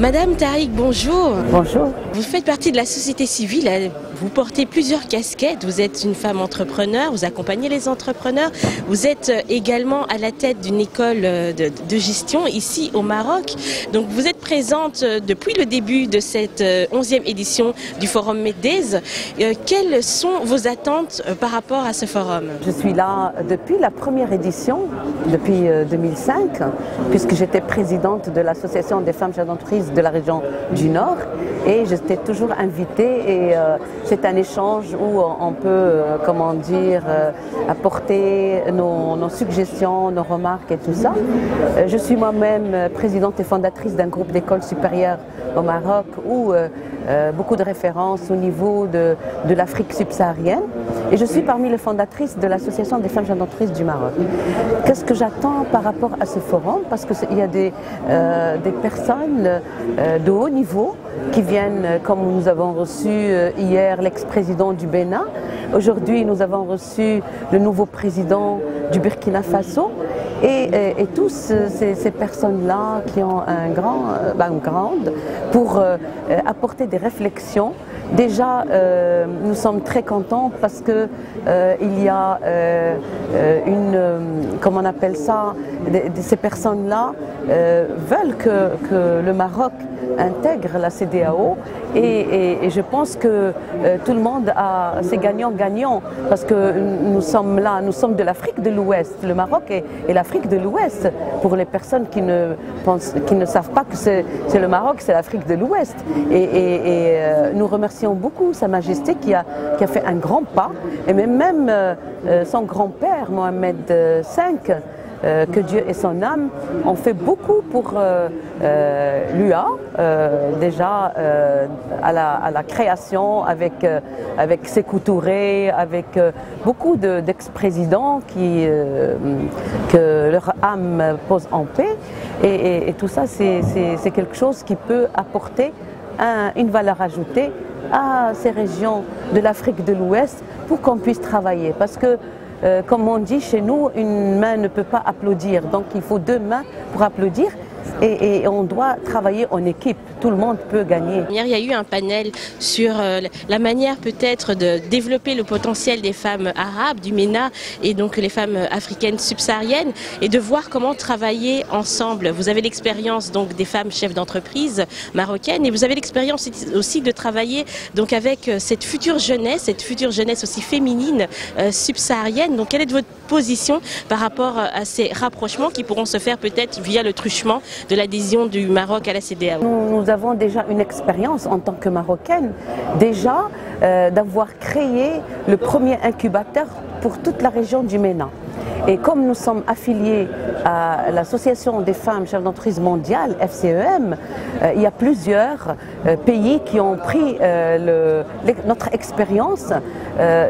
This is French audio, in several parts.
Madame Tariq, bonjour. Bonjour. Vous faites partie de la société civile, vous portez plusieurs casquettes, vous êtes une femme entrepreneur, vous accompagnez les entrepreneurs, vous êtes également à la tête d'une école de gestion ici au Maroc. Donc vous êtes présente depuis le début de cette 11e édition du Forum Medez. Quelles sont vos attentes par rapport à ce forum? Je suis là depuis la première édition, depuis 2005, puisque j'étais présidente de l'association des femmes chefs d'entreprise de la région du Nord et j'étais toujours invitée et c'est un échange où on peut, comment dire, apporter nos suggestions, nos remarques et tout ça. Je suis moi-même présidente et fondatrice d'un groupe d'écoles supérieures au Maroc où beaucoup de références au niveau de l'Afrique subsaharienne et je suis parmi les fondatrices de l'association des femmes chefs d'entreprise du Maroc. Qu'est-ce que j'attends par rapport à ce forum? Parce qu'il y a des personnes de haut niveau qui viennent, comme nous avons reçu hier l'ex-président du Bénin. Aujourd'hui, nous avons reçu le nouveau président du Burkina Faso. Et tous ces personnes-là qui ont un grand background pour apporter des réflexions. Déjà, nous sommes très contents parce que il y a comment on appelle ça, ces personnes-là veulent que le Maroc intègre la CEDEAO et je pense que tout le monde c'est gagnant-gagnant parce que nous sommes là, nous sommes de l'Afrique de l'Ouest, le Maroc et l'Afrique de l'Ouest pour les personnes qui ne savent pas que c'est le Maroc, c'est l'Afrique de l'Ouest et nous remercions beaucoup Sa Majesté qui a fait un grand pas et même son grand-père Mohamed V, que Dieu ait son âme, ont fait beaucoup pour l'UA, déjà à la création avec Sékou Touré, avec beaucoup d'ex-présidents que leur âme pose en paix et tout ça c'est quelque chose qui peut apporter une valeur ajoutée à ces régions de l'Afrique de l'Ouest pour qu'on puisse travailler parce que comme on dit chez nous, une main ne peut pas applaudir, donc il faut deux mains pour applaudir et on doit travailler en équipe, tout le monde peut gagner. Il y a eu un panel sur la manière peut-être de développer le potentiel des femmes arabes, du MENA et donc les femmes africaines subsahariennes et de voir comment travailler ensemble. Vous avez l'expérience donc des femmes chefs d'entreprise marocaines et vous avez l'expérience aussi de travailler donc avec cette future jeunesse aussi féminine subsaharienne. Donc quelle est votre position par rapport à ces rapprochements qui pourront se faire peut-être via le truchement de l'adhésion du Maroc à la CEDEAO? Nous avons déjà une expérience en tant que Marocaine, déjà d'avoir créé le premier incubateur pour toute la région du MENA. Et comme nous sommes affiliés à l'Association des femmes chefs d'entreprise mondiale, FCEM, il y a plusieurs pays qui ont pris notre expérience,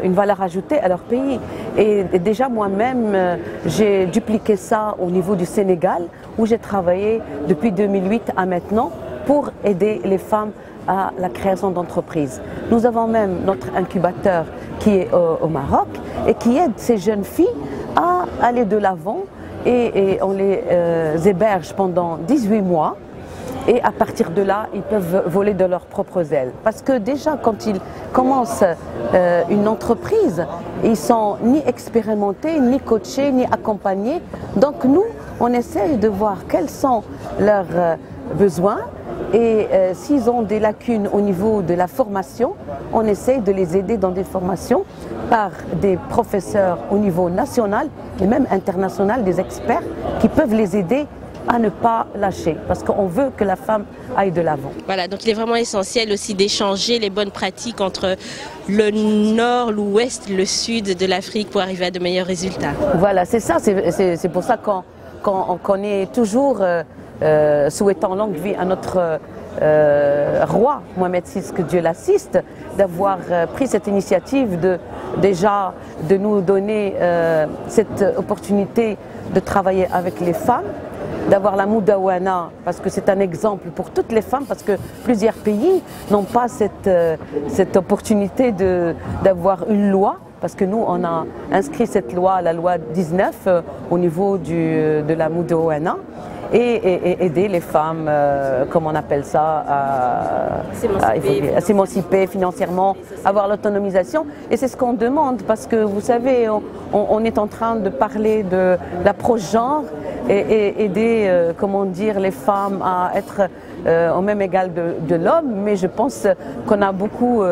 une valeur ajoutée à leur pays. Et déjà moi-même, j'ai dupliqué ça au niveau du Sénégal, où j'ai travaillé depuis 2008 à maintenant pour aider les femmes à la création d'entreprises. Nous avons même notre incubateur qui est au Maroc et qui aide ces jeunes filles à aller de l'avant et on les héberge pendant 18 mois et à partir de là, ils peuvent voler de leurs propres ailes. Parce que déjà, quand ils commencent une entreprise, ils sont ni expérimentés, ni coachés, ni accompagnés. Donc nous, on essaie de voir quels sont leurs besoins et s'ils ont des lacunes au niveau de la formation, on essaie de les aider dans des formations par des professeurs au niveau national et même international, des experts qui peuvent les aider à ne pas lâcher parce qu'on veut que la femme aille de l'avant. Voilà, donc il est vraiment essentiel aussi d'échanger les bonnes pratiques entre le nord, l'ouest, le sud de l'Afrique pour arriver à de meilleurs résultats. Voilà, c'est ça, c'est pour ça qu'on est toujours souhaitant longue vie à notre roi Mohamed VI, que Dieu l'assiste, d'avoir pris cette initiative déjà de nous donner cette opportunité de travailler avec les femmes, d'avoir la Moudawana, parce que c'est un exemple pour toutes les femmes, parce que plusieurs pays n'ont pas cette opportunité d'avoir une loi, parce que nous, on a inscrit cette loi, la loi 19, au niveau de la Moudawana. et aider les femmes, comme on appelle ça, à s'émanciper financièrement, avoir l'autonomisation. Et c'est ce qu'on demande parce que vous savez, on est en train de parler de l'approche genre et aider, comment dire, les femmes à être au même égal de l'homme, mais je pense qu'on a beaucoup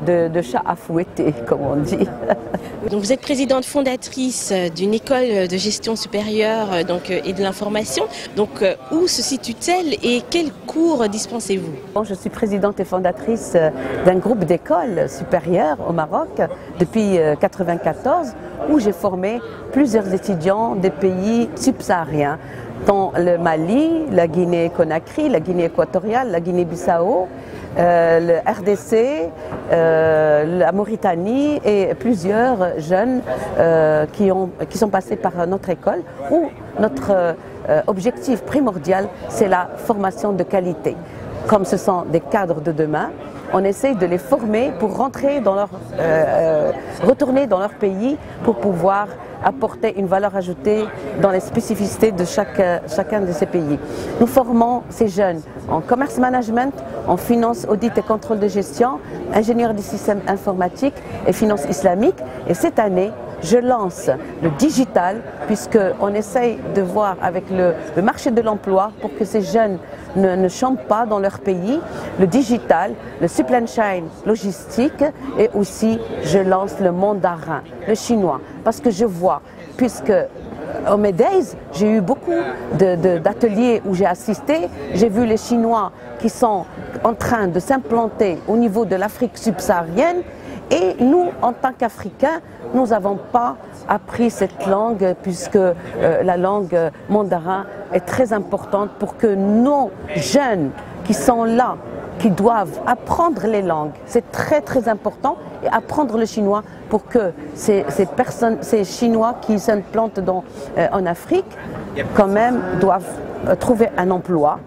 de chats à fouetter, comme on dit. Donc vous êtes présidente fondatrice d'une école de gestion supérieure et de l'information. Donc où se situe-t-elle et quels cours dispensez-vous? Je suis présidente et fondatrice d'un groupe d'écoles supérieures au Maroc depuis 1994 où j'ai formé plusieurs étudiants des pays subsahariens, dont le Mali, la Guinée-Conakry, la Guinée équatoriale, la Guinée-Bissau, le RDC, la Mauritanie et plusieurs jeunes qui sont passés par notre école où notre objectif primordial c'est la formation de qualité. Comme ce sont des cadres de demain, on essaye de les former pour rentrer dans retourner dans leur pays pour pouvoir apporter une valeur ajoutée dans les spécificités de chacun de ces pays. Nous formons ces jeunes en commerce management, en finance, audit et contrôle de gestion, ingénieur des systèmes informatiques et finance islamique. Et cette année, je lance le digital puisqu'on essaye de voir avec le marché de l'emploi pour que ces jeunes ne chantent pas dans leur pays, le digital, le supply chain logistique et aussi je lance le mandarin, le chinois, parce que je vois, puisque au Medays, j'ai eu beaucoup d'ateliers où j'ai assisté, j'ai vu les Chinois qui sont en train de s'implanter au niveau de l'Afrique subsaharienne et nous, en tant qu'Africains, nous n'avons pas appris cette langue puisque la langue mandarin est très importante pour que nos jeunes qui sont là, qui doivent apprendre les langues, c'est très important, et apprendre le chinois pour que ces Chinois qui s'implantent en Afrique, quand même, doivent trouver un emploi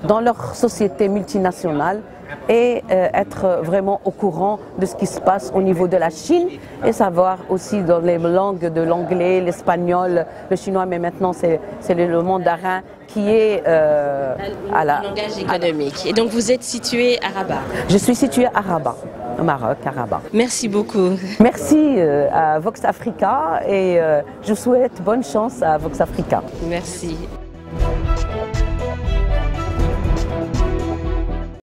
dans leur société multinationale et être vraiment au courant de ce qui se passe au niveau de la Chine et savoir aussi dans les langues de l'anglais, l'espagnol, le chinois, mais maintenant c'est le mandarin qui est à la langage économique. Et donc vous êtes situé à Rabat? Je suis située à Rabat, au Maroc, à Rabat. Merci beaucoup. Merci à Vox Africa et je souhaite bonne chance à Vox Africa. Merci.